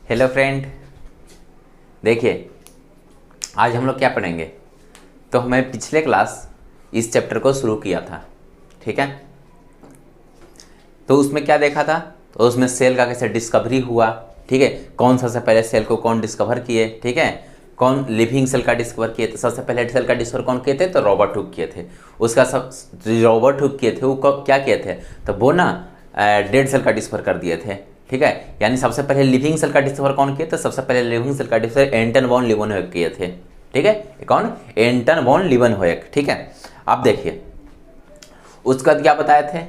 Hello friend, देखिए आज हम लोग क्या पढ़ेंगे। तो हमें पिछले क्लास इस चैप्टर को शुरू किया था, ठीक है। तो उसमें क्या देखा था, तो उसमें सेल का कैसे डिस्कवरी हुआ, ठीक है। कौन सबसे पहले सेल को कौन डिस्कवर किए, ठीक है। कौन लिविंग सेल का डिस्कवर किए थे, सबसे पहले सेल का डिस्कवर कौन किए थे, तो रॉबर्ट हुक किए थे। उसका सब रॉबर्ट हुक किए थे वो क्या किए थे, तो वो ना डेड सेल का डिस्कवर कर दिए थे, ठीक है। यानी सबसे पहले लिविंग सेल का डिस्कवर कौन किए थे, सबसे पहले लिविंग सेल का डिस्कवर एंटन वॉन लीवेनहोयक किए थे, ठीक है। कौन, एंटन वॉन लीवेनहोयक, ठीक है। अब देखिए उसका क्या बताए थे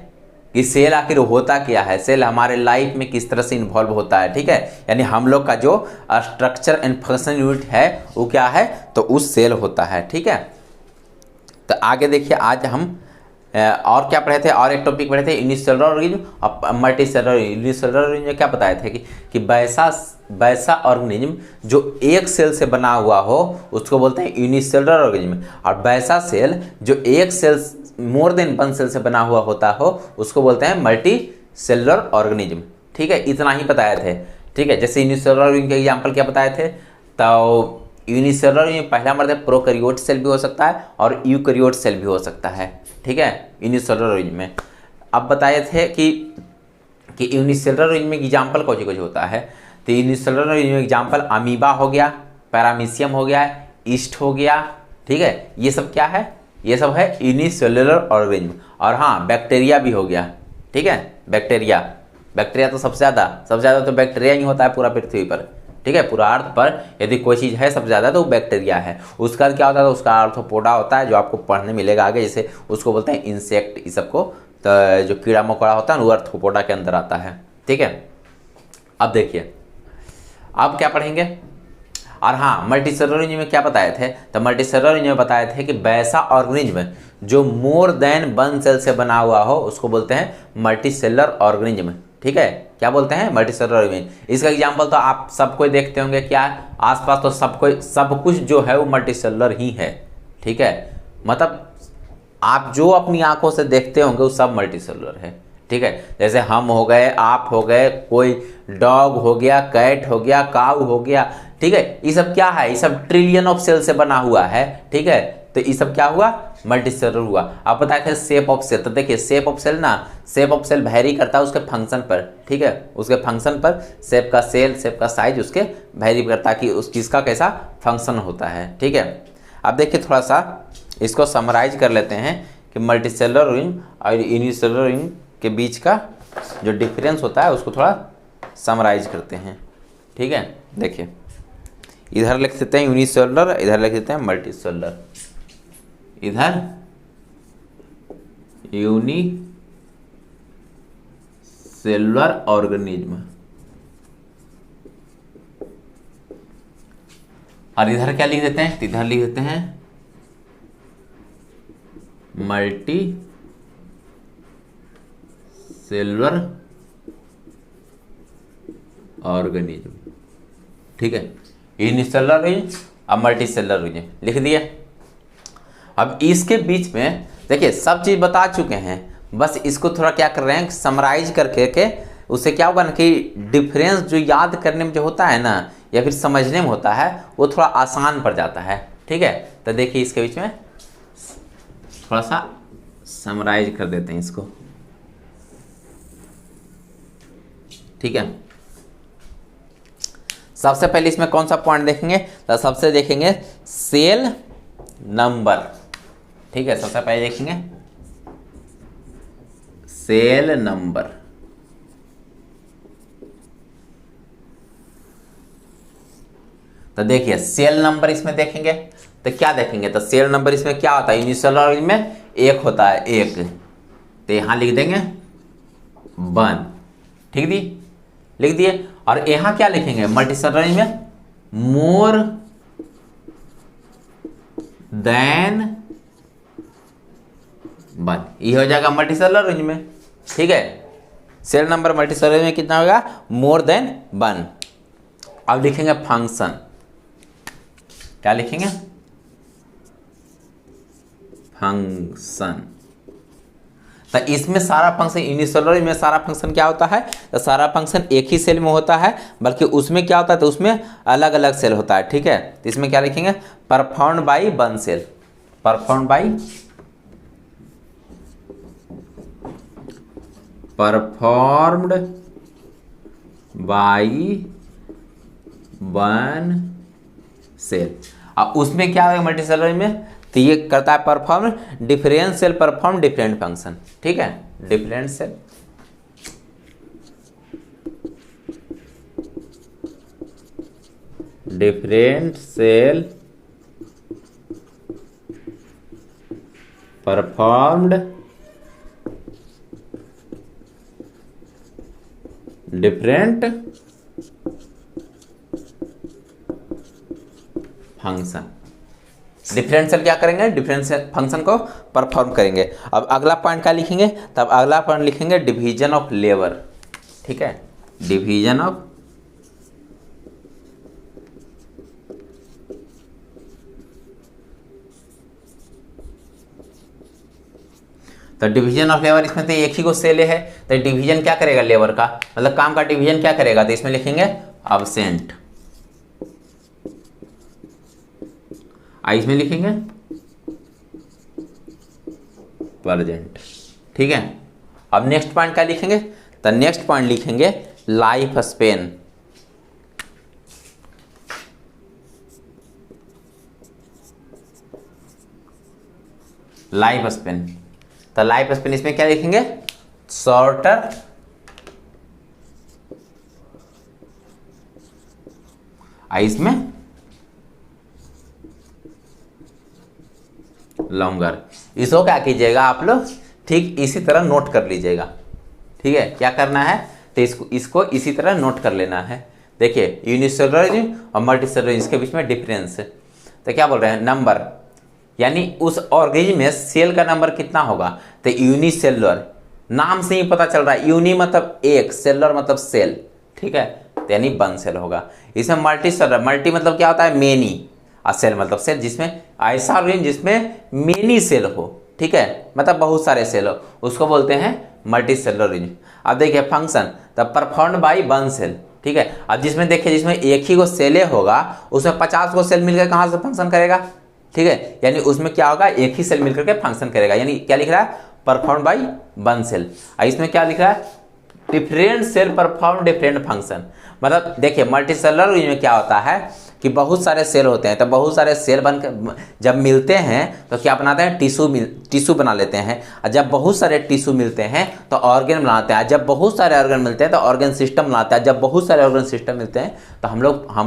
कि सेल आखिर होता क्या है, सेल हमारे लाइफ में किस तरह से इन्वॉल्व होता है, ठीक है। यानी हम लोग का जो स्ट्रक्चर एंड फंक्शन यूनिट है वो क्या है, तो उस सेल होता है, ठीक है। तो आगे देखिए आज हम और क्या पढ़े थे, और एक टॉपिक पढ़े थे यूनिसेलुलर ऑर्गेनिज्म और मल्टीसेलुलर। यूनिसेलुलर ऑर्गेनिज्म में क्या बताए थे कि वैसा ऑर्गेनिज्म जो एक सेल से बना हुआ हो उसको बोलते हैं यूनिसेलुलर ऑर्गेनिज्म, और वैसा सेल जो एक cell more than one cell से बना हुआ होता हो उसको बोलते हैं मल्टी सेलुलर ऑर्गेनिज्म, ठीक है। इतना ही बताए थे, ठीक है। जैसे यूनिसेलुलर ऑर्गेनिज्म के एग्जाम्पल क्या बताए थे, तो यूनिसेलुलर में पहला मतलब प्रोकैरियोट सेल भी हो सकता है और यूकैरियोट सेल भी हो सकता है, ठीक है, यूनिसेलुलर ऑर्गेनिज्म में। अब बताए थे कि यूनिसेलुलर ऑर्गेनिज्म में एग्जाम्पल कौन कुछ होता है, तो यूनिसेलुलर ऑर्गेनिज्म में एग्जाम्पल अमीबा हो गया, पैरामीशियम हो गया, ईस्ट हो गया, ठीक है। ये सब क्या है, ये सब है यूनिसेलुलर ऑर्गेनिज्म। और हाँ, बैक्टीरिया भी हो गया, ठीक है। बैक्टीरिया तो सबसे ज़्यादा तो बैक्टीरिया ही होता है पूरा पृथ्वी पर, ठीक है। पूरा अर्थ पर यदि कोई चीज़ है सबसे ज़्यादा तो वो बैक्टीरिया है। उसका क्या होता है, तो उसका आर्थ्रोपोडा होता है जो आपको पढ़ने मिलेगा आगे, जैसे उसको बोलते हैं इंसेक्ट, इस सबको तो जो कीड़ा मकोड़ा होता है वो आर्थ्रोपोडा के अंदर आता है, ठीक है। अब देखिए अब क्या पढ़ेंगे, और हाँ मल्टीसेलुलर ऑर्गेनिज्म में क्या बताए थे, तो मल्टीसेलुलर ऑर्गेनिज्म में बताए थे कि वैसा ऑर्गेनिज्म जो मोर देन वन सेल से बना हुआ हो उसको बोलते हैं मल्टीसेलुलर ऑर्गेनिज्म, ठीक है। क्या बोलते हैं, मल्टीसेलुलर ऑर्गेनिज्म। इसका एग्जांपल तो आप सबको देखते होंगे, क्या आसपास तो सब कुछ जो है वो मल्टीसेलुलर ही है, ठीक है। मतलब आप जो अपनी आंखों से देखते होंगे वो सब मल्टीसेलुलर है, ठीक है। जैसे हम हो गए, आप हो गए, कोई डॉग हो गया, कैट हो गया, काऊ हो गया, ठीक है। ये सब क्या है, ये सब ट्रिलियन ऑफ सेल से बना हुआ है, ठीक है। तो ये सब क्या हुआ, मल्टीसेलुलर हुआ। आप बताए थे शेप ऑफ सेल, तो देखिए शेप ऑफ सेल वेरी करता है उसके फंक्शन पर, ठीक है। उसके फंक्शन पर शेप का साइज उसके वेरी करता है कि उस चीज़ का कैसा फंक्शन होता है, ठीक है। अब देखिए थोड़ा सा इसको समराइज कर लेते हैं कि मल्टीसेलुलर ऑर्गेनिज्म और यूनिसेलुलर ऑर्गेनिज्म के बीच का जो डिफरेंस होता है उसको थोड़ा समराइज करते हैं, ठीक है। देखिए इधर लिख देते हैं यूनिसेलुलर, इधर लिख देते हैं मल्टीसेलुलर। इधर यूनिसेलुलर ऑर्गेनिज्म और इधर क्या लिख देते हैं, इधर लिख देते हैं मल्टी सेलुलर ऑर्गेनिज्म, ठीक है। यूनिसेलुलर ऑर्गेनिज्म और मल्टी सेलुलर ऑर्गेनिज्म लिख दिए। अब इसके बीच में देखिए सब चीज बता चुके हैं, बस इसको थोड़ा क्या कर रहे हैं, समराइज करके के उससे क्या होगा ना कि डिफरेंस जो याद करने में जो होता है ना या फिर समझने में होता है वो थोड़ा आसान पड़ जाता है, ठीक है। तो देखिए इसके बीच में थोड़ा सा समराइज कर देते हैं इसको, ठीक है। सबसे पहले इसमें कौन सा पॉइंट देखेंगे, तो सबसे देखेंगे सेल नंबर, ठीक है। सबसे पहले देखेंगे सेल नंबर, तो देखिए सेल नंबर इसमें देखेंगे तो क्या देखेंगे, तो सेल नंबर इसमें क्या होता है, यूनिसेलुलर ऑर्गेनिज्म में एक होता है, एक, तो यहां लिख देंगे 1, ठीक दी, लिख दिए। और यहां क्या लिखेंगे, मल्टीसेलुलर ऑर्गेनिज्म में मोर देन 1, ये हो जाएगा मल्टीसेलुलर ऑर्गेनिज्म में, ठीक है। सेल नंबर मल्टीसेलुलर में कितना होगा, मोर देन 1। अब लिखेंगे फंक्शन, क्या लिखेंगे, फंक्शन। तो इसमें सारा फंक्शन यूनिसेलुलर में सारा फंक्शन क्या होता है, तो सारा फंक्शन एक ही सेल में होता है, बल्कि उसमें क्या होता है, तो उसमें अलग अलग सेल होता है। ठीक है, तो इसमें क्या लिखेंगे, performed by one cell, performed by one cell. अब उसमें क्या है मल्टीसेलुलर में, तो ये करता है perform different cell perform different function. ठीक है, different cell performed different function. Differential क्या करेंगे, डिफरेंशियल फंक्शन को परफॉर्म करेंगे। अब अगला पॉइंट क्या लिखेंगे, तब अगला पॉइंट लिखेंगे डिवीजन ऑफ लेबर। ठीक है, डिवीजन ऑफ तो डिवीजन ऑफ लेबर, इसमें तो एक ही को सेल है, तो डिवीजन क्या करेगा लेबर का, मतलब काम का डिवीजन क्या करेगा, तो इसमें लिखेंगे अब्सेंट, इसमें लिखेंगे प्रेजेंट। ठीक है, अब नेक्स्ट पॉइंट क्या लिखेंगे, तो नेक्स्ट पॉइंट लिखेंगे लाइफ स्पेन। लाइफ स्पेन, तो लाइफ स्पेन इसमें क्या लिखेंगे, शॉर्टर इसमें लॉन्गर। इसको क्या कीजिएगा आप लोग, ठीक इसी तरह नोट कर लीजिएगा। ठीक है, क्या करना है, तो इसको इसी तरह नोट कर लेना है। देखिए यूनिसेलुलर और मल्टीसेलुलर इसके बीच में डिफरेंस है, तो क्या बोल रहे हैं, नंबर, यानी उस ऑर्गेनिज्म में सेल का नंबर कितना होगा, तो यूनिसेलुलर, नाम से ही पता चल रहा है, यूनि मतलब एक, सेलुलर मतलब सेल। ठीक है, तो यानी वन सेल होगा। इसमें मल्टीसेलुलर, मल्टी मतलब क्या होता है, मेनी, और सेल मतलब सेल, जिसमें ऐसा ऑर्गेनिज्म जिसमें मेनी सेल हो। ठीक है, मतलब बहुत सारे सेल हो, उसको बोलते हैं मल्टीसेलुलर। अब देखिए फंक्शन, तब परफॉर्म्ड बाई वन सेल। ठीक है, अब जिसमें देखिए जिसमें एक ही को सेले होगा, उसमें 50 को सेल मिलकर कहाँ से फंक्शन करेगा। ठीक है, यानी उसमें क्या होगा, एक ही सेल मिलकर के फंक्शन करेगा। यानी क्या लिख रहा है, परफॉर्म बाई वन सेल। इसमें क्या लिख रहा है, different cell perform different function. मतलब देखिए मल्टीसेलुलर में क्या होता है कि बहुत सारे सेल होते हैं, तो बहुत सारे सेल बनकर जब मिलते हैं तो क्या बनाते हैं, टिश्यू बना लेते हैं। और जब बहुत सारे टिश्यू मिलते हैं तो ऑर्गन बनाते हैं। जब बहुत सारे ऑर्गन मिलते हैं तो ऑर्गन सिस्टम बनाते हैं। जब बहुत सारे ऑर्गन सिस्टम मिलते हैं तो हम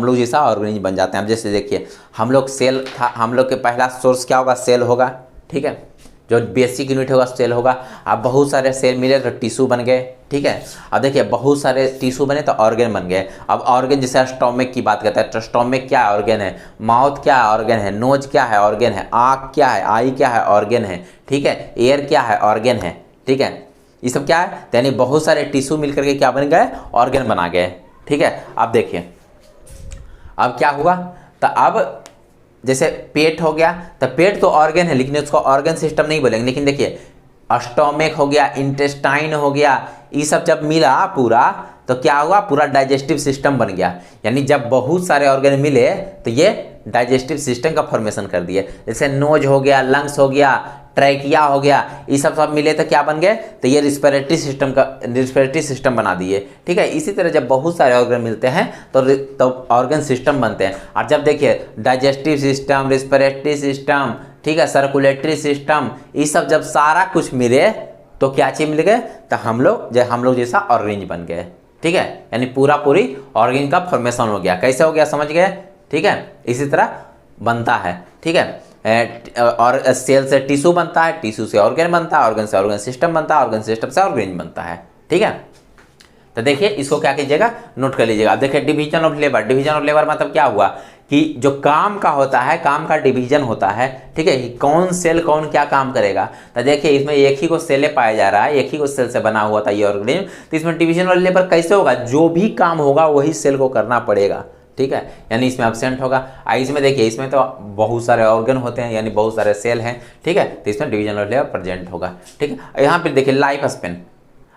लोग जैसा ऑर्गेनिज्म बन जाते हैं। अब जैसे देखिए हम लोग सेल था, हम लोग के पहला सोर्स क्या होगा, सेल होगा। ठीक है, जो बेसिक यूनिट होगा सेल होगा। अब बहुत सारे सेल मिले तो टिश्यू बन गए। ठीक है, अब देखिए बहुत सारे टिश्यू बने तो ऑर्गन बन गए। अब ऑर्गन जैसे स्टोमक की बात करते हैं तो स्टोमक क्या है, ऑर्गन है। माउथ क्या है, ऑर्गन है। नोज क्या है, ऑर्गन है। आँख क्या है, आई क्या है, ऑर्गन है। ठीक है, एयर क्या है, ऑर्गन है। ठीक है, ये सब क्या है, यानी बहुत सारे टिश्यू मिलकर के क्या बन गए, ऑर्गन बना गए। ठीक है, अब देखिए अब क्या हुआ, तो अब जैसे पेट हो गया, तो पेट तो ऑर्गन है लेकिन उसको ऑर्गन सिस्टम नहीं बोलेंगे। लेकिन देखिए स्टोमक हो गया, इंटेस्टाइन हो गया, ये सब जब मिला पूरा तो क्या हुआ, पूरा डाइजेस्टिव सिस्टम बन गया। यानी जब बहुत सारे ऑर्गन मिले तो ये डाइजेस्टिव सिस्टम का फॉर्मेशन कर दिए। जैसे नोज हो गया, लंग्स हो गया, ट्रैकिया हो गया, ये सब मिले तो क्या बन गए, तो ये रिस्पिरेटरी सिस्टम बना दिए। ठीक है, इसी तरह जब बहुत सारे ऑर्गन मिलते हैं तो ऑर्गन सिस्टम बनते हैं। और जब देखिए डाइजेस्टिव सिस्टम, रिस्पिरेटरी सिस्टम, ठीक है, सर्कुलेटरी सिस्टम, ये सब जब सारा कुछ मिले तो क्या चीज मिल गए, तो हम लोग जैसा ऑर्गेनिज्म बन गए। ठीक है, यानी पूरी ऑर्गेनिज्म का फॉर्मेशन हो गया। कैसे हो गया, समझ गए। ठीक है, इसी तरह बनता है। ठीक है, और सेल से टिश्यू बनता है, टिश्यू से ऑर्गन बनता है, ऑर्गन से ऑर्गन सिस्टम बनता है, ऑर्गन सिस्टम से ऑर्गेनिज्म बनता है। ठीक है, तो देखिए इसको क्या कीजिएगा, नोट कर लीजिएगा। देखिए division of labour, division of labour मतलब क्या हुआ कि जो काम का होता है, काम का डिवीजन होता है। ठीक है, कौन सेल कौन क्या काम करेगा। तो देखिए इसमें एक ही को सेल पाया जा रहा है, एक ही को सेल से बना हुआ था ये ऑर्गेनिज्म। तो इसमें डिवीजन ऑफ लेबर कैसे होगा, जो भी काम होगा वही सेल को करना पड़ेगा। ठीक है, यानी इसमें एब्सेंट होगा। इसमें देखिए, इसमें तो बहुत सारे ऑर्गन होते हैं, यानी बहुत सारे सेल हैं, ठीक है, तो इसमें डिविजन ऑफ लेयर प्रेजेंट होगा, ठीक है। यहाँ पे देखिए लाइफ स्पेन,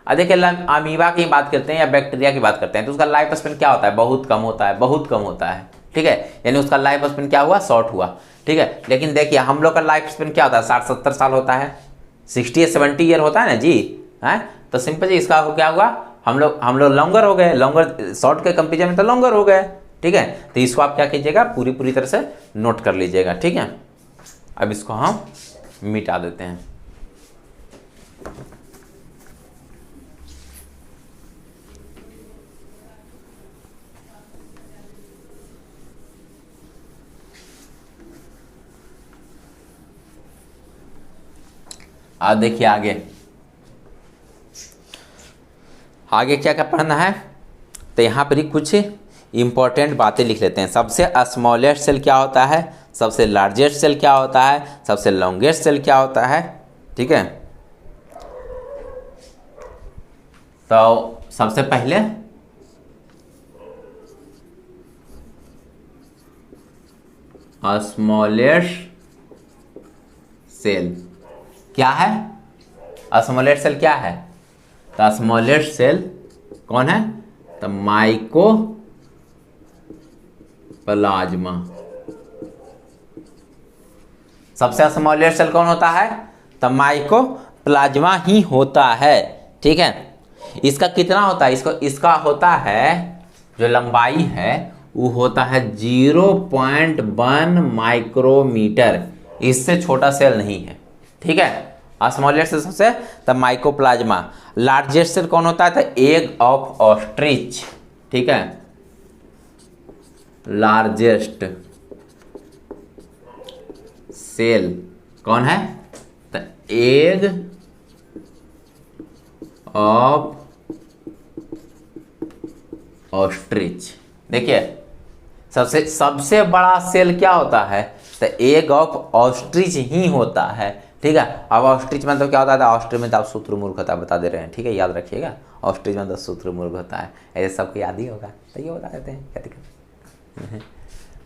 अब देखिए अमीबा की बात करते हैं या बैक्टीरिया की बात करते हैं तो उसका लाइफ स्पेन क्या होता है, बहुत कम होता है, बहुत कम होता है, ठीक है, यानी उसका लाइफ स्पेन क्या हुआ, शॉर्ट हुआ, ठीक है। लेकिन देखिए हम लोग का लाइफ स्पेन क्या होता है, 60-70 साल होता है, 60-70 ईयर होता है ना जी, है, तो सिंपल जी इसका क्या हुआ, हम लोग लॉन्गर हो गए, लॉन्गर शॉर्ट के कंपेरिजन में तो लॉन्गर हो गए, ठीक है। तो इसको आप क्या कीजिएगा, पूरी तरह से नोट कर लीजिएगा, ठीक है। अब इसको हम मिटा देते हैं। अब देखिए आगे क्या क्या पढ़ना है, तो यहाँ पर ही कुछ इंपॉर्टेंट बातें लिख लेते हैं। सबसे स्मॉलेस्ट सेल क्या होता है, सबसे लार्जेस्ट सेल क्या होता है, सबसे लॉन्गेस्ट सेल क्या होता है, ठीक है। तो सबसे पहले स्मॉलेस्ट सेल क्या है, स्मॉलेस्ट सेल क्या है, तो स्मॉलेस्ट सेल कौन है, तो माइकोप्लाज्मा। सबसे स्मॉलेस्ट सेल कौन होता है, तो माइकोप्लाज्मा ही होता है, ठीक है। इसका कितना होता है, इसका होता है, जो लंबाई है वो होता है 0.1 माइक्रोमीटर, इससे छोटा सेल नहीं है, ठीक है। स्मॉलेस्ट सेल सबसे, तब माइकोप्लाज्मा। लार्जेस्ट सेल कौन होता है, तो एग ऑफ ऑस्ट्रिच, ठीक है, लार्जेस्ट सेल कौन है, तो एग ऑफ ऑस्ट्रिच। देखिए सबसे बड़ा सेल क्या होता है, तो एग ऑफ ऑस्ट्रिच ही होता है, ठीक है। अब ऑस्ट्रिच मतलब क्या होता है, ऑस्ट्रिच में तो आप शुतुरमुर्ग होता है बता दे रहे हैं, ठीक है, याद रखिएगा, ऑस्ट्रिच में तो शुतुरमुर्ग होता है, ऐसे सबको याद ही होगा, तो ये बता देते हैं क्या दिक्कत।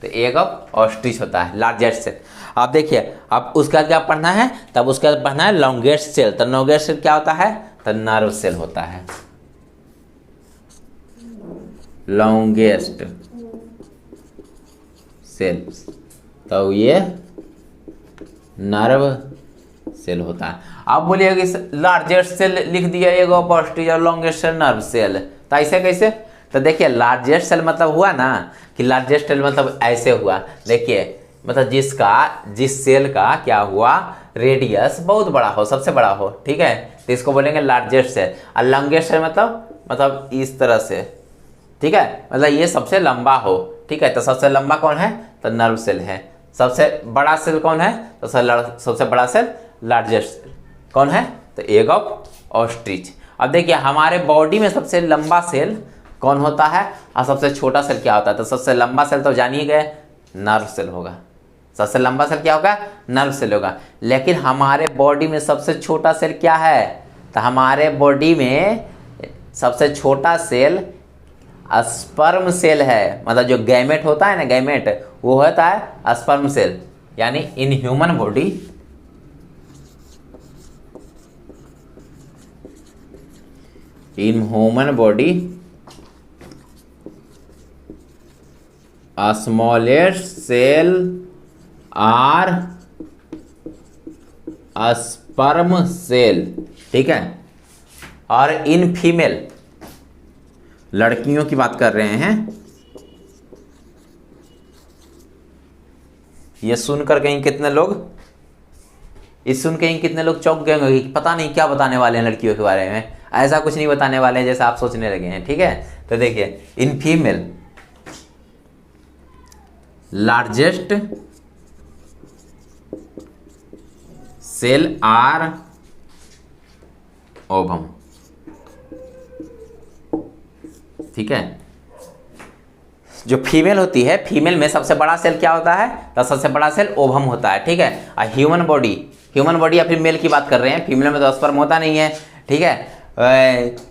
तो एग ऑफ ऑस्ट्रिच होता है लार्जेस्ट सेल। अब देखिए, अब उसका क्या पढ़ना है, तब उसका पढ़ना है लॉन्गेस्ट सेल। तो लॉन्गेस्ट सेल क्या होता है, तो नर्व सेल होता है, लॉन्गेस्ट सेल, तो ये नर्व सेल होता है। आप बोलिए कि लार्जेस्ट सेल लिख दिया एग ऑफ ऑस्ट्रिच और लॉन्गेस्ट सेल नर्व सेल, तो ऐसे कैसे, तो देखिए लार्जेस्ट सेल मतलब हुआ ना कि लार्जेस्ट सेल मतलब ऐसे हुआ, देखिए मतलब जिस सेल का क्या हुआ, रेडियस बहुत बड़ा हो, सबसे बड़ा हो, ठीक है, तो इसको बोलेंगे लार्जेस्ट सेल। और लॉन्गेस्ट सेल मतलब इस तरह से, ठीक है, मतलब ये सबसे लंबा हो, ठीक है। तो सबसे लंबा कौन है, तो नर्व सेल है। सबसे बड़ा सेल कौन है, तो सबसे बड़ा सेल लार्जेस्ट सेल कौन है, तो एग ऑफ ऑस्ट्रिच। अब देखिए हमारे बॉडी में सबसे लंबा सेल कौन होता है और सबसे छोटा सेल क्या होता है, तो सबसे लंबा सेल तो जानिए गए नर्व सेल होगा, सबसे लंबा सेल क्या होगा, नर्व सेल होगा। लेकिन हमारे बॉडी में सबसे छोटा सेल क्या है, तो हमारे बॉडी में सबसे छोटा सेल स्पर्म सेल है, मतलब जो गैमेट होता है ना, गैमेट वो होता है स्पर्म सेल, यानी in human body smallest cell are sperm cell, ठीक है। और इन फीमेल, लड़कियों की बात कर रहे हैं, ये सुनकर कहीं कितने लोग चौंक गए होंगे कि पता नहीं क्या बताने वाले हैं लड़कियों के बारे में, ऐसा कुछ नहीं बताने वाले हैं जैसा आप सोचने लगे हैं, ठीक है। तो देखिए in female largest cell are ovum, ठीक है। जो फीमेल होती है, फीमेल में सबसे बड़ा सेल क्या होता है, तो सबसे बड़ा सेल ओवम होता है, ठीक है। और ह्यूमन बॉडी या फिर मेल की बात कर रहे हैं, फीमेल में तो स्पर्म होता नहीं है, ठीक है।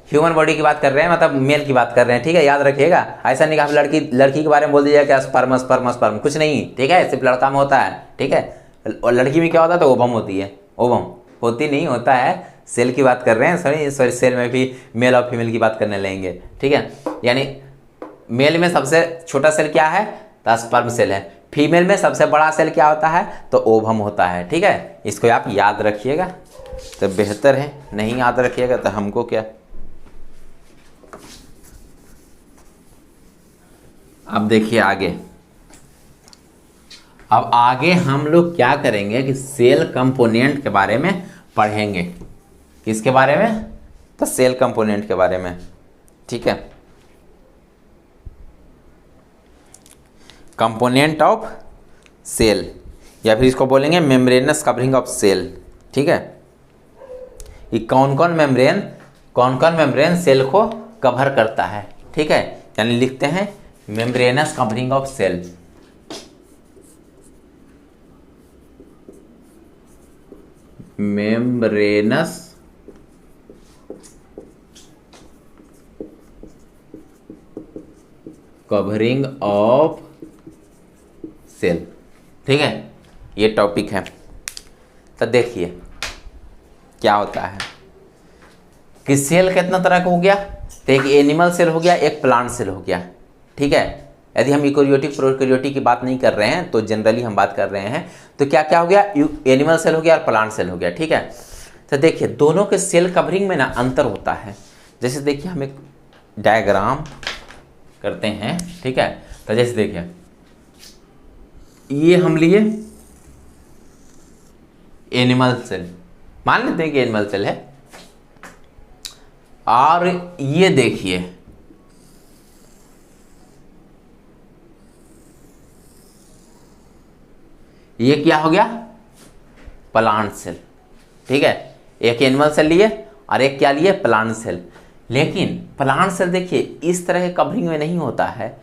ह्यूमन बॉडी की बात कर रहे हैं, मतलब मेल की बात कर रहे हैं, ठीक है, याद रखिएगा। ऐसा नहीं कि आप लड़की के बारे में बोल दीजिएगा क्या स्पर्म स्पर्म स्पर्म, कुछ नहीं, ठीक है, सिर्फ लड़का में होता है, ठीक है। और लड़की में क्या होता है, तो ओवम होती है, ओवम होती नहीं, होता है, सेल की बात कर रहे हैं, सॉरी सेल में भी मेल और फीमेल की बात करने लेंगे, ठीक है। यानी मेल में सबसे छोटा सेल क्या है, तो स्पर्म सेल है, फीमेल में सबसे बड़ा सेल क्या होता है, तो ओवम होता है, ठीक है। इसको आप याद रखिएगा तो बेहतर है, नहीं याद रखिएगा तो हमको क्या। अब देखिए आगे, अब आगे हम लोग क्या करेंगे कि सेल कंपोनेंट के बारे में पढ़ेंगे। किसके बारे में, तो सेल कंपोनेंट के बारे में, ठीक है। कंपोनेंट ऑफ सेल, या फिर इसको बोलेंगे मेम्ब्रेनस कवरिंग ऑफ सेल, ठीक है। ये कौन कौन मेम्ब्रेन सेल को कवर करता है, ठीक है। यानी लिखते हैं membranous covering of cell, membranous covering of cell, ठीक है, ये टॉपिक है। तो देखिए क्या होता है कि सेल कितना तरह का हो गया, तो एक एनिमल सेल हो गया, एक प्लांट सेल हो गया, ठीक है। यदि हम यूकेरियोटिक प्रोकैरियोटिक की बात नहीं कर रहे हैं, तो जनरली हम बात कर रहे हैं, तो क्या क्या हो गया, एनिमल सेल हो गया और प्लांट सेल हो गया, ठीक है। तो देखिए दोनों के सेल कवरिंग में ना अंतर होता है। जैसे देखिए हम एक डायग्राम करते हैं, ठीक है। तो जैसे देखिए ये हम लिए एनिमल सेल, मान लेते हैं कि एनिमल सेल है, और ये देखिए ये क्या हो गया, प्लांट सेल, ठीक है। एक एनिमल सेल लिए और एक क्या लिए, प्लांट सेल। लेकिन प्लांट सेल देखिए इस तरह के कवरिंग में नहीं होता है,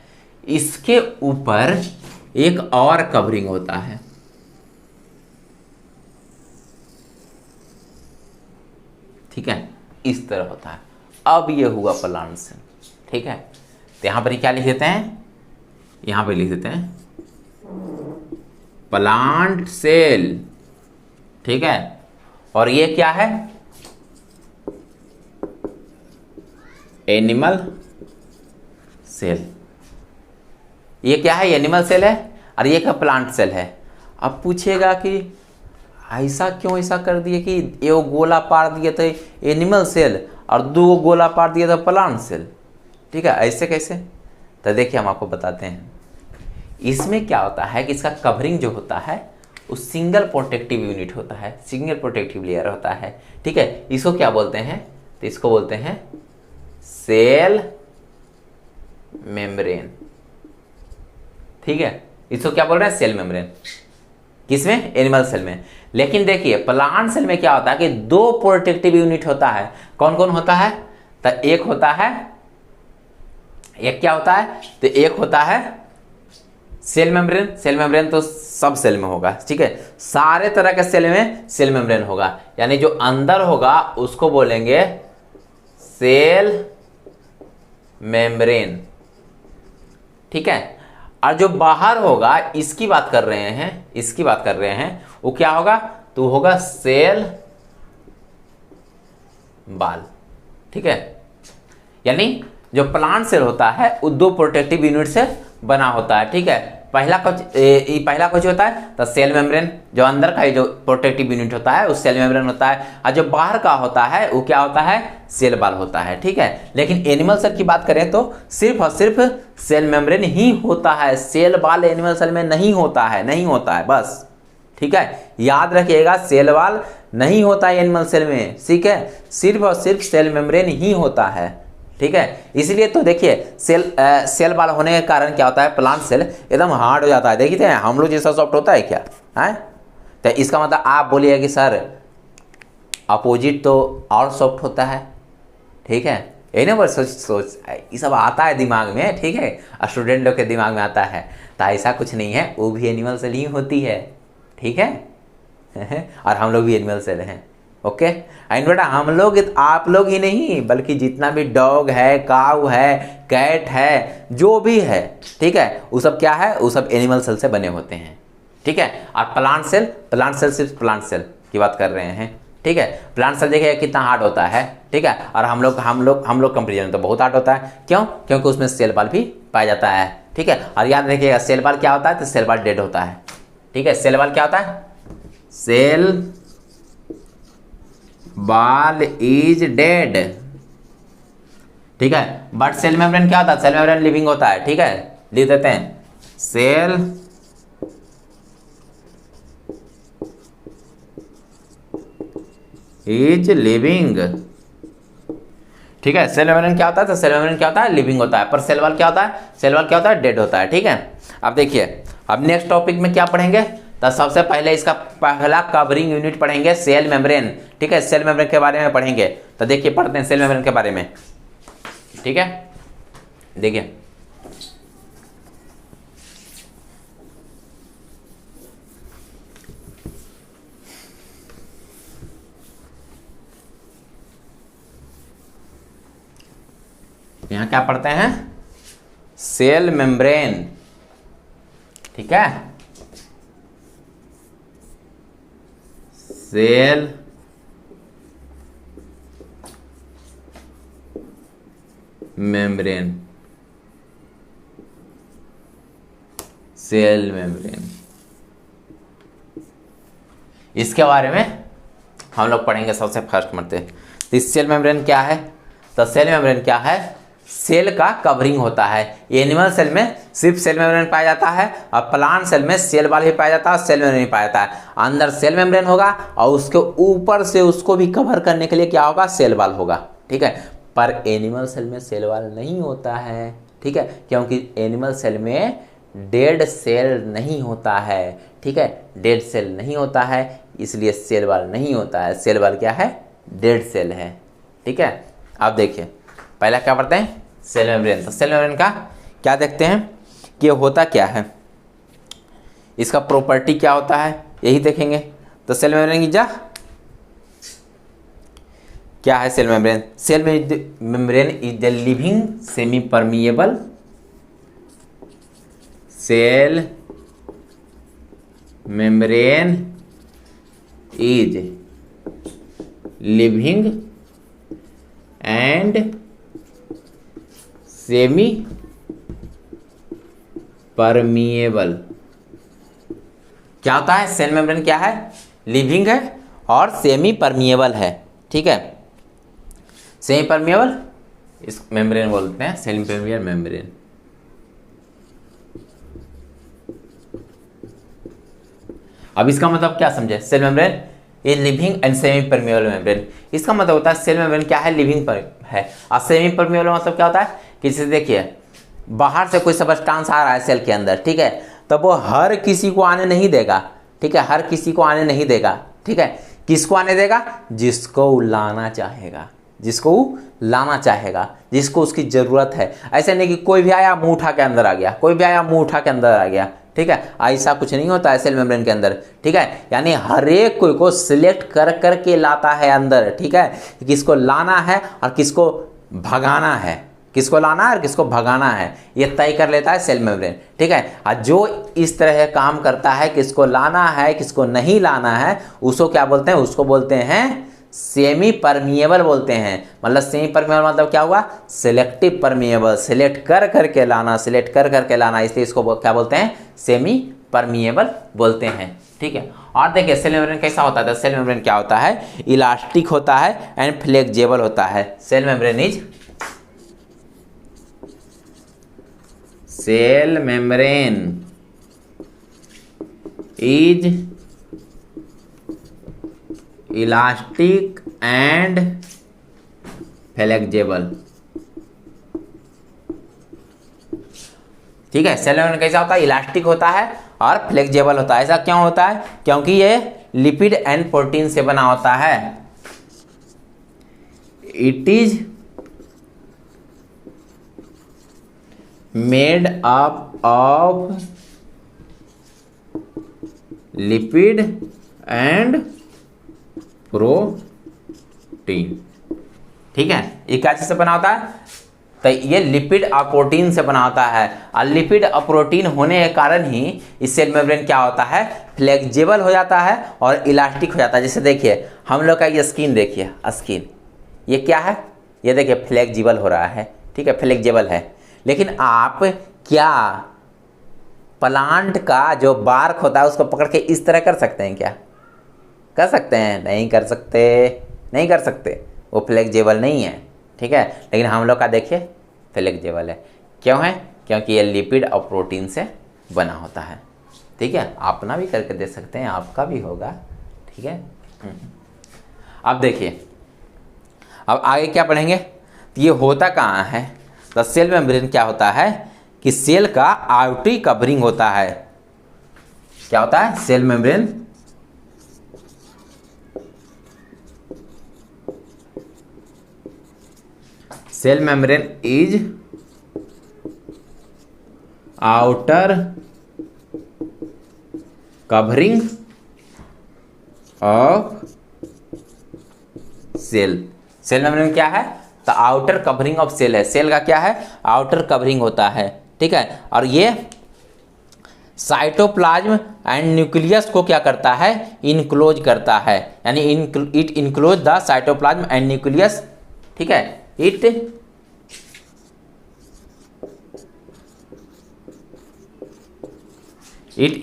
इसके ऊपर एक और कवरिंग होता है, ठीक है, इस तरह होता है। अब ये हुआ प्लांट सेल, ठीक है। तो यहां पर क्या लिख देते हैं, यहां पर लिख देते हैं प्लांट सेल, ठीक है। और ये क्या है, एनिमल सेल। ये क्या है, एनिमल सेल है, और ये क्या, प्लांट सेल है। अब पूछेगा कि ऐसा क्यों ऐसा कर दिए कि एक गोला पार दिए थे एनिमल सेल और दो गोला पार दिया था प्लांट सेल, ठीक है, ऐसे कैसे। तो देखिए हम आपको बताते हैं, इसमें क्या होता है कि इसका कवरिंग जो होता है वो सिंगल प्रोटेक्टिव यूनिट होता है, सिंगल प्रोटेक्टिव लेयर होता है, ठीक है। इसको क्या बोलते हैं, तो इसको बोलते हैं सेल मेम्ब्रेन, ठीक है। इसको क्या बोल रहे हैं, सेल मेम्ब्रेन, किसमें, एनिमल सेल में। लेकिन देखिए प्लांट सेल में क्या होता है कि दो प्रोटेक्टिव यूनिट होता है। कौन कौन होता है, तो एक होता है, एक क्या होता है, तो एक होता है सेल मेम्ब्रेन। सेल मेम्ब्रेन तो सब सेल में होगा, ठीक है, सारे तरह के सेल में सेल मेम्ब्रेन होगा, यानी जो अंदर होगा उसको बोलेंगे सेल मेम्ब्रेन, ठीक है। और जो बाहर होगा, इसकी बात कर रहे हैं, इसकी बात कर रहे हैं, वो क्या होगा, तो होगा सेल बाल, ठीक है। यानी जो प्लांट सेल होता है वो दो प्रोटेक्टिव यूनिट से बना होता है, ठीक है। पहला कुछ होता है तो सेल मेम्ब्रेन, जो अंदर का जो प्रोटेक्टिव यूनिट होता है वो सेल मेम्ब्रेन होता है, और जो बाहर का होता है वो क्या होता है, सेल बाल होता है, ठीक है। लेकिन एनिमल सेल की बात करें तो सिर्फ और सिर्फ सेल मेम्ब्रेन ही होता है, सेल बाल एनिमल सेल में नहीं होता है, नहीं होता है बस, ठीक है। याद रखिएगा सेल बाल नहीं होता है एनिमल सेल में, ठीक है, सिर्फ और सिर्फ सेल मेम्ब्रेन ही होता है, ठीक है। इसलिए तो देखिए सेल बाल होने के कारण क्या होता है, प्लांट सेल एकदम हार्ड हो जाता है, देखते हैं हम लोग जैसा सॉफ्ट होता है क्या है। तो इसका मतलब आप बोलिए कि सर अपोजिट तो और सॉफ्ट होता है, ठीक है। यही ना, बस सोच ये सब आता है दिमाग में, ठीक है, स्टूडेंट लोग के दिमाग में आता है। तो ऐसा कुछ नहीं है, वो भी एनिमल सेल ही होती है, ठीक है। और हम लोग भी एनिमल सेल हैं, ओके। एंड बेटा हम लोग, आप लोग ही नहीं बल्कि जितना भी डॉग है, काऊ है, कैट है, जो भी है, ठीक है, वो सब क्या है, वो सब एनिमल सेल से बने होते हैं, ठीक है। और प्लांट सेल सिर्फ प्लांट सेल की बात कर रहे हैं, ठीक है। प्लांट सेल देखिए कितना हार्ड होता है, ठीक है। और हम लोग कंपेरिजन तो बहुत हार्ड होता है, क्यों? क्योंकि उसमें सेल वॉल भी पाया जाता है, ठीक है। और याद रखिएगा सेल वॉल क्या होता है, तो सेल वॉल डेड होता है, ठीक है। सेल वॉल क्या होता है? सेल वॉल इज डेड, ठीक है। बट सेल मेम्ब्रेन क्या होता है? सेल मेम्ब्रेन लिविंग होता है, ठीक है। लिख देते हैं सेल इज लिविंग, ठीक है। सेल मेम्ब्रेन क्या होता है? तो सेल मेम्ब्रेन क्या होता है? लिविंग होता है। पर सेल वॉल क्या होता है? सेल वॉल क्या होता है? डेड होता है, ठीक है। अब देखिए, अब नेक्स्ट टॉपिक में क्या पढ़ेंगे? तो सबसे पहले इसका पहला कवरिंग यूनिट पढ़ेंगे सेल मेम्ब्रेन, ठीक है। सेल मेम्ब्रेन के बारे में पढ़ेंगे। तो देखिए पढ़ते हैं सेल मेम्ब्रेन के बारे में, ठीक है। देखिए यहाँ क्या पढ़ते हैं? सेल मेम्ब्रेन, ठीक है। सेल मेम्ब्रेन, सेल मेम्ब्रेन, इसके बारे में हम लोग पढ़ेंगे सबसे फर्स्ट मरते। तो सेल मेम्ब्रेन क्या है? तो सेल मेम्ब्रेन क्या है? सेल का कवरिंग होता है। एनिमल सेल में सिर्फ सेल मेम्ब्रेन पाया जाता है, और प्लांट सेल में सेल वॉल भी पाया जाता है, सेल मेम्ब्रेन नहीं पाया जाता है। अंदर सेल मेम्ब्रेन होगा और उसके ऊपर से उसको भी कवर करने के लिए क्या होगा? सेल वॉल होगा, ठीक है। पर एनिमल सेल में सेल वॉल नहीं होता है, ठीक है, क्योंकि एनिमल सेल में डेड सेल नहीं होता है, ठीक है। डेड सेल नहीं होता है, इसलिए सेल वॉल नहीं होता है। सेल वॉल क्या है? डेड सेल है, ठीक है। अब देखिए पहला क्या पढ़ते हैं? Cell membrane. तो सेल मेम्ब्रेन का क्या देखते हैं कि होता क्या है, इसका प्रॉपर्टी क्या होता है, यही देखेंगे। तो सेल मेम्ब्रेन की क्या है? Cell membrane, cell membrane is the living semi permeable, cell membrane is living and semi permeable. क्या होता है? सेल मेम्ब्रेन क्या है? लिविंग है और सेमी परमिएबल है, ठीक है। सेमी परमिएबल इस मेम्ब्रेन बोलते हैं, सेमी परमिएबल मेम्ब्रेन। अब इसका मतलब क्या समझे? सेल मेम्ब्रेन ये living and semi permeable membrane, इसका मतलब होता है सेल मेम्ब्रेन क्या है? लिविंग पर है। और सेमी परमिएबल मतलब क्या होता है? कि जैसे देखिए बाहर से कोई सब्सटेंस आ रहा है सेल के अंदर, ठीक है, तो वो हर किसी को आने नहीं देगा, ठीक है, हर किसी को आने नहीं देगा, ठीक है। किसको आने देगा? जिसको वो लाना चाहेगा, जिसको वो लाना चाहेगा, जिसको उसकी ज़रूरत है। ऐसे नहीं कि कोई भी आया मुंह उठा के अंदर आ गया, कोई भी आया मुंह उठा के अंदर आ गया, ठीक है। ऐसा कुछ नहीं होता है सेल मेम्ब्रेन के अंदर, ठीक है। यानी हर एक कोई को सिलेक्ट कर करके लाता है अंदर, ठीक है। किसको लाना है और किसको भगाना है, किसको लाना है और किसको भगाना है, ये तय कर लेता है सेल मेम्ब्रेन, ठीक है। और जो इस तरह काम करता है, किसको लाना है किसको नहीं लाना है, उसको क्या बोलते हैं? उसको बोलते हैं सेमी परमिएबल बोलते हैं। मतलब सेमी परमिएबल मतलब क्या हुआ? सिलेक्टिव परमिएबल, सिलेक्ट कर करके लाना, सिलेक्ट कर करके लाना, इसलिए इसको क्या बोलते हैं? सेमी परमिएबल बोलते हैं, ठीक है। और देखिए सेल मेम्ब्रेन कैसा होता है? सेल मेम्ब्रेन क्या होता है? इलास्टिक होता है एंड फ्लेक्सिबल होता है। Cell membrane is cell membrane is elastic and flexible, ठीक है। सेल मेम्ब्रेन कैसा होता है? इलास्टिक होता है और फ्लेक्सिबल होता है। ऐसा क्यों होता है? क्योंकि ये लिपिड एंड प्रोटीन से बना होता है। It is made up of lipid and protein, protein. ठीक है, ये क्या चीज से बना होता है? तो ये लिपिड और प्रोटीन से बना होता है, और लिपिड और प्रोटीन होने के कारण ही इस सेल मेम्ब्रेन क्या होता है? फ्लेक्सिबल हो जाता है और इलास्टिक हो जाता है। जैसे देखिए हम लोग का ये स्किन, देखिए स्किन, ये क्या है? ये देखिए फ्लेक्सिबल हो रहा है, ठीक है, फ्लेक्सिबल है। लेकिन आप क्या प्लांट का जो बार्क होता है उसको पकड़ के इस तरह कर सकते हैं क्या? कर सकते हैं? नहीं कर सकते, नहीं कर सकते, वो फ्लेक्सिबल नहीं है। ठीक है, लेकिन हम लोग का देखिए फ्लेक्सिबल है। क्यों है? क्योंकि ये लिपिड और प्रोटीन से बना होता है। ठीक है, अपना भी करके दे सकते हैं, आपका भी होगा। ठीक है, अब देखिए, अब आगे क्या पढ़ेंगे? तो ये होता कहाँ है? तो सेल मेम्ब्रेन क्या होता है कि सेल का आउटरी कवरिंग होता है। क्या होता है? Cell membrane cell membrane is outer covering of cell. Cell membrane क्या है? तो आउटर कवरिंग ऑफ सेल है। सेल का क्या है? आउटर कवरिंग होता है। ठीक है, और ये साइटोप्लाज्म एंड न्यूक्लियस को क्या करता है? इनक्लोज करता है, यानी it enclose the cytoplasm and nucleus. ठीक है, it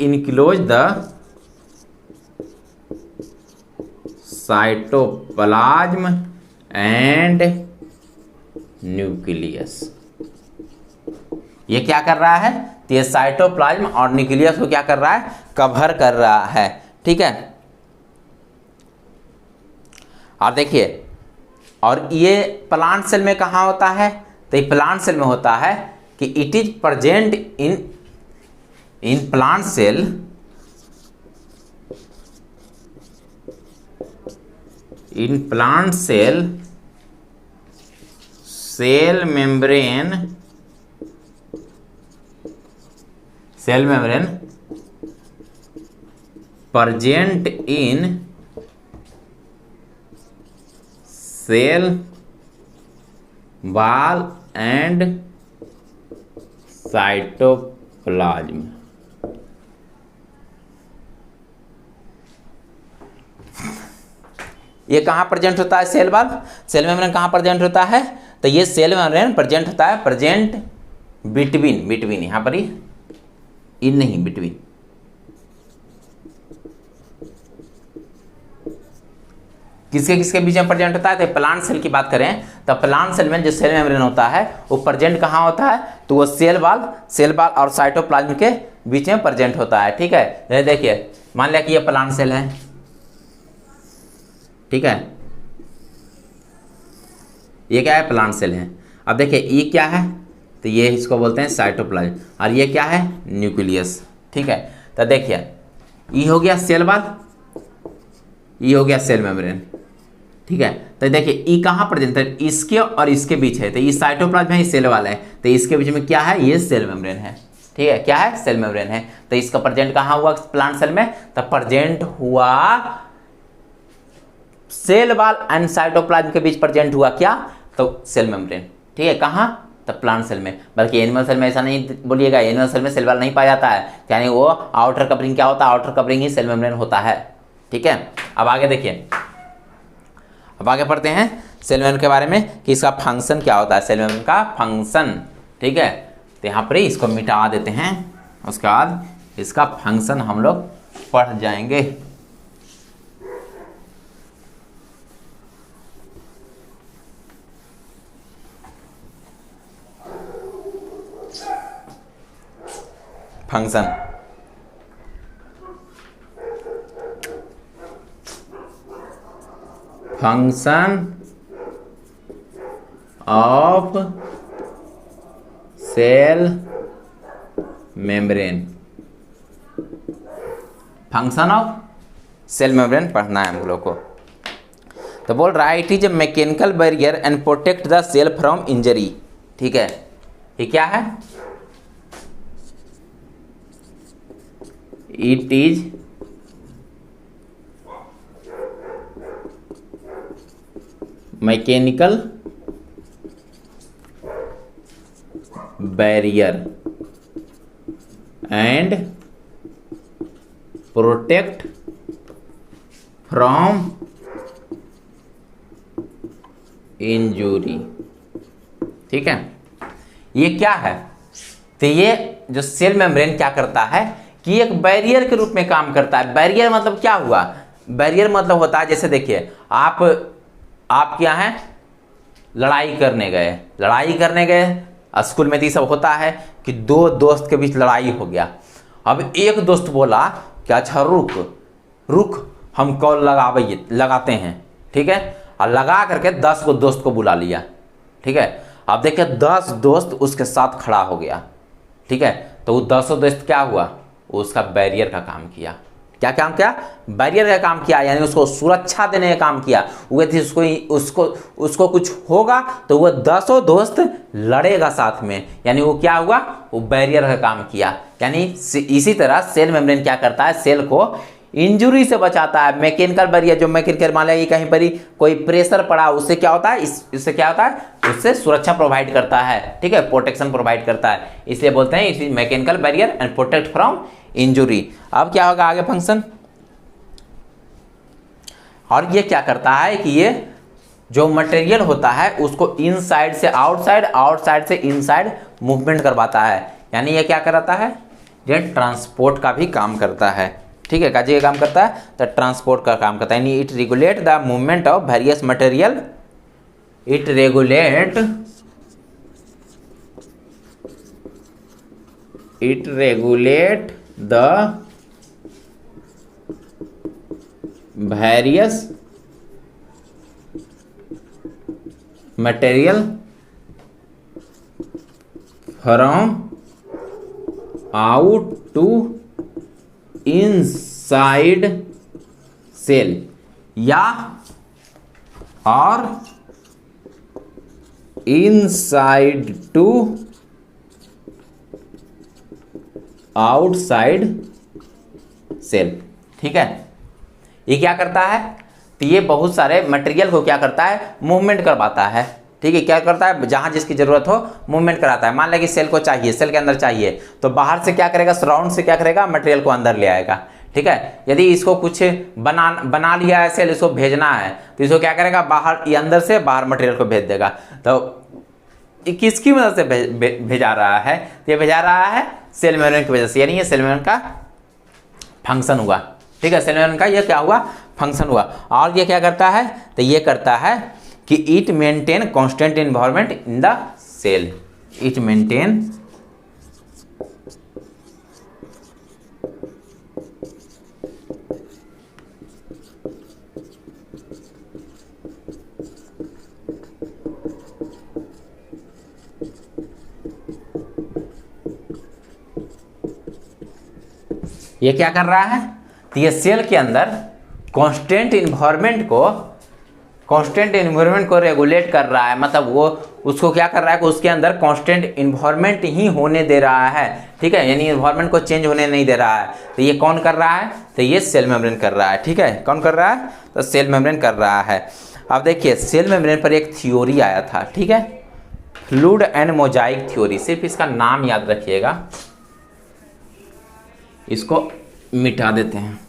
enclose the cytoplasm and nucleus. ये क्या कर रहा है? तो ये साइटोप्लाज्म और न्यूक्लियस को क्या कर रहा है? कवर कर रहा है। ठीक है, और देखिए, और ये प्लांट सेल में कहाँ होता है? तो ये प्लांट सेल में होता है कि it is present in plant cell cell membrane present in cell wall and cytoplasm। ये कहाँ प्रेजेंट होता है? सेल वॉल, सेल मेम्ब्रेन कहाँ प्रेजेंट होता है? तो ये सेल मेम्ब्रेन प्रेजेंट होता है, प्रेजेंट बिटवीन यहाँ पर ही, इन नहीं, बिटवीन। किसके किसके बीच में प्रेजेंट होता है? तो प्लांट सेल की बात करें तो प्लांट सेल में जो सेल मेम्ब्रेन होता है वो प्रेजेंट कहाँ होता है? तो वो सेल वॉल और साइटोप्लाज्म के बीच में प्रेजेंट होता है। ठीक है, देखिए मान लिया कि ये प्लांट सेल है। ठीक है, ये क्या है? प्लांट सेल है। अब देखिए ये क्या है? तो ये इसको बोलते हैं साइटोप्लाज्म, और ये क्या है? न्यूक्लियस। ठीक है, तो देखिए ये हो गया सेल वॉल, ये हो गया सेल मेम्ब्रेन। ठीक है, तो देखिए ये कहाँ प्रेजेंट है? इसके और इसके बीच है। तो ये साइटोप्लाज्म है, ये सेल वॉल है, तो इसके बीच में क्या है? ये सेल मेम्ब्रेन है। ठीक है, क्या है? सेल मेम्ब्रेन है। तो इसका प्रेजेंट कहाँ हुआ प्लांट सेल में? तो प्रेजेंट हुआ सेल वॉल एंड साइटोप्लाज्म के बीच प्रेजेंट हुआ क्या? तो सेल मेम्ब्रेन। ठीक है, कहाँ? तो प्लांट सेल में। बल्कि एनिमल सेल में ऐसा नहीं बोलिएगा, एनिमल सेल में सेल वॉल नहीं पाया जाता है, यानी वो आउटर कवरिंग क्या होता है? आउटर कवरिंग ही सेल मेम्ब्रेन होता है। ठीक है, अब आगे देखिए, अब आगे पढ़ते हैं सेल मेम्ब्रेन के बारे में कि इसका फंक्शन क्या होता है, सेल मेम्ब्रेन का फंक्शन। ठीक है, तो यहाँ पर इसको मिटा देते हैं, उसके बाद इसका फंक्शन हम लोग पढ़ जाएंगे। Function of cell membrane. Function of cell membrane पढ़ना है हम लोग को। तो बोल रहा है it is a mechanical barrier and protect the cell from injury. ठीक है, ये क्या है? It is mechanical barrier and protect from injury. ठीक है, ये क्या है? तो ये जो सेल मेम्ब्रेन क्या करता है कि एक बैरियर के रूप में काम करता है। बैरियर मतलब क्या हुआ? बैरियर मतलब होता है, जैसे देखिए आप क्या हैं, लड़ाई करने गए स्कूल में तो ये सब होता है कि दो दोस्त के बीच लड़ाई हो गया। अब एक दोस्त बोला कि अच्छा रुक हम कॉल लगाते हैं। ठीक है, और लगा करके 10 को दोस्त को बुला लिया। ठीक है, अब देखिए 10 दोस्त उसके साथ खड़ा हो गया। ठीक है, तो वो 10 दोस्त क्या हुआ? उसका बैरियर का काम किया। क्या काम किया? बैरियर का काम किया, यानी उसको सुरक्षा देने का काम किया। वो थी उसको कुछ होगा तो वो 10 दोस्त लड़ेगा साथ में, यानी वो क्या हुआ? वो बैरियर का काम किया। यानी इसी तरह सेल मेम्ब्रेन क्या करता है? सेल को इंजुरी से बचाता है। मैकेनिकल बैरियर, जो मैकेनिकल मान लिया कहीं पर ही कोई प्रेशर पड़ा, उससे क्या होता है? इससे क्या होता है? उससे सुरक्षा प्रोवाइड करता है। ठीक है, प्रोटेक्शन प्रोवाइड करता है, इसलिए बोलते हैं it is mechanical barrier and protect from injury. अब क्या होगा आगे फंक्शन? और ये क्या करता है कि ये जो मटेरियल होता है उसको इनसाइड से आउटसाइड, आउटसाइड से इनसाइड मूवमेंट करवाता है। यानी ये क्या कराता है? ये ट्रांसपोर्ट का भी काम करता है। ठीक है, काजी का काम करता है तो ट्रांसपोर्ट का काम करता है। यानी it regulate the movement of various material, it regulate the various material from out to inside cell, या और inside to आउटसाइड सेल। ठीक है, ये क्या करता है? तो ये बहुत सारे मटेरियल को क्या करता है? मूवमेंट करवाता है। ठीक है, क्या करता है? जहां जिसकी जरूरत हो मूवमेंट कराता है। मान लिया कि सेल को चाहिए, सेल के अंदर चाहिए, तो बाहर से क्या करेगा? सराउंड से क्या करेगा? मटेरियल को अंदर ले आएगा। ठीक है, यदि इसको कुछ बना लिया है सेल, इसको भेजना है, तो इसको क्या करेगा? बाहर, ये अंदर से बाहर मटेरियल को भेज देगा। तो किसकी मदद से भेजा रहा है? तो ये भेजा रहा है सेल मेम्ब्रेन की वजह से। यानी ये सेल मेम्ब्रेन का फंक्शन हुआ। ठीक है, सेल मेम्ब्रेन का ये क्या हुआ? फंक्शन हुआ। और ये क्या करता है? तो ये करता है कि it maintain constant environment in the cell. It maintain ये क्या कर रहा है? तो ये सेल के अंदर कांस्टेंट इन्वायरमेंट को रेगुलेट कर रहा है। मतलब वो उसको क्या कर रहा है कि उसके अंदर कांस्टेंट इन्वायरमेंट ही होने दे रहा है। ठीक है, यानी इन्वायरमेंट को चेंज होने नहीं दे रहा है। तो ये कौन कर रहा है? तो ये सेल मेम्ब्रेन कर रहा है। ठीक है, कौन कर रहा है? तो सेल मेम्ब्रेन कर रहा है। अब देखिए, सेल मेम्ब्रेन पर एक थ्योरी आया था। ठीक है, फ्लूइड एंड मोजाइक थ्योरी। सिर्फ इसका नाम याद रखिएगा, इसको मिटा देते हैं।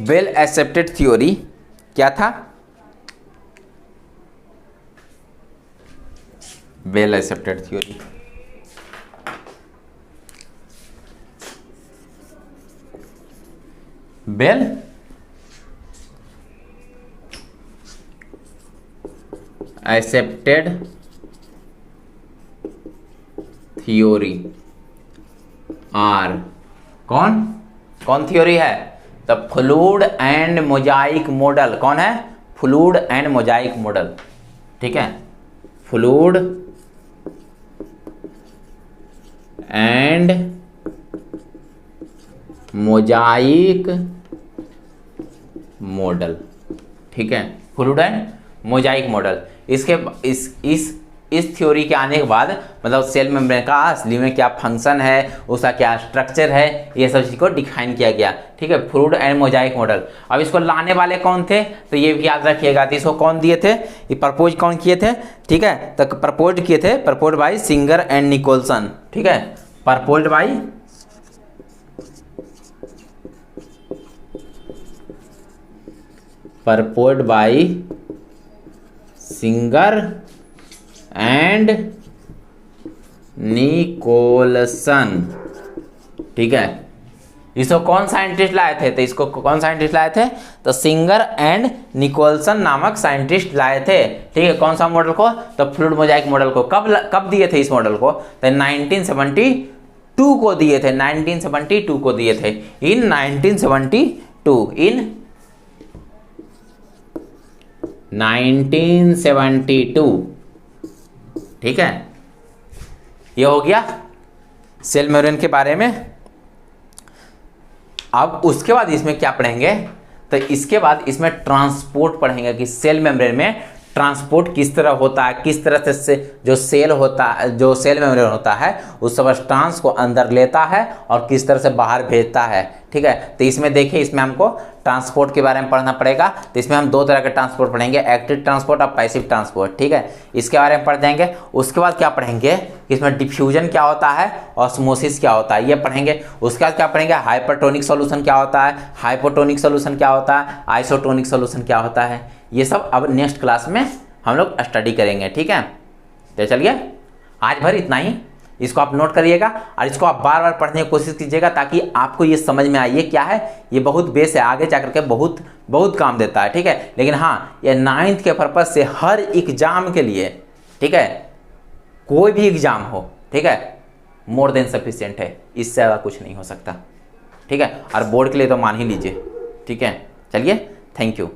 वेल एक्सेप्टेड थ्योरी क्या था? Well accepted theory well accepted theory are कौन थ्योरी है? The fluid and mosaic model. कौन है? Fluid and mosaic model. ठीक है, फ्लूइड एंड मोजाइक मॉडल। ठीक है, फ्लूइड एंड मोजाइक मॉडल। इस इस थ्योरी के आने के बाद मतलब सेल मेम्ब्रेन का असली में क्या फंक्शन है, उसका क्या स्ट्रक्चर है, ये सब चीज़ को डिफाइन किया गया। ठीक है, फ्रूड एंड मोजाइक मॉडल। अब इसको लाने वाले कौन थे, तो ये भी याद रखिएगा। तो इसको कौन दिए थे, ये प्रपोज कौन किए थे, ठीक है, तो प्रपोज किए थे, propose by Singer and Nicolson. ठीक है, propose by Singer and Nicolson. ठीक है, इसको कौन साइंटिस्ट लाए थे, तो इसको कौन साइंटिस्ट लाए थे, तो सिंगर एंड निकोलसन नामक साइंटिस्ट लाए थे। ठीक है, कौन सा मॉडल को, तो फ्लूइड मोजाइक मॉडल को। कब दिए थे इस मॉडल को, तो 1972 को दिए थे, 1972 को दिए थे। इन 1972। ठीक है, ये हो गया सेल मेम्ब्रेन के बारे में। अब उसके बाद इसमें क्या पढ़ेंगे, तो इसके बाद इसमें ट्रांसपोर्ट पढ़ेंगे कि सेल मेम्ब्रेन में ट्रांसपोर्ट किस तरह होता है, किस तरह से जो सेल मेम्ब्रेन होता है उस सब्सटेंस को अंदर लेता है और किस तरह से बाहर भेजता है। ठीक है, तो इसमें देखिए, इसमें हमको ट्रांसपोर्ट के बारे में पढ़ना पड़ेगा। तो इसमें हम दो तरह के ट्रांसपोर्ट पढ़ेंगे, एक्टिव ट्रांसपोर्ट और पैसिव ट्रांसपोर्ट। ठीक है, इसके बारे में पढ़ जाएंगे। उसके बाद क्या पढ़ेंगे कि इसमें डिफ्यूजन क्या होता है, ऑस्मोसिस क्या होता है, ये पढ़ेंगे। उसके बाद क्या पढ़ेंगे, हाइपरटोनिक सॉल्यूशन क्या होता है, हाइपोटोनिक सॉल्यूशन क्या होता है, आइसोटोनिक सॉल्यूशन क्या होता है, ये सब अब नेक्स्ट क्लास में हम लोग स्टडी करेंगे। ठीक है, तो चलिए आज भर इतना ही। इसको आप नोट करिएगा और इसको आप बार बार पढ़ने की कोशिश कीजिएगा ताकि आपको ये समझ में आए ये क्या है। ये बहुत बेस है, आगे जाकर के बहुत बहुत काम देता है। ठीक है, लेकिन हाँ, ये 9th के पर्पज से हर एग्जाम के लिए, ठीक है, कोई भी एग्जाम हो, ठीक है, मोर देन सफिशिएंट है, इससे ज़्यादा कुछ नहीं हो सकता। ठीक है, और बोर्ड के लिए तो मान ही लीजिए। ठीक है, चलिए, थैंक यू।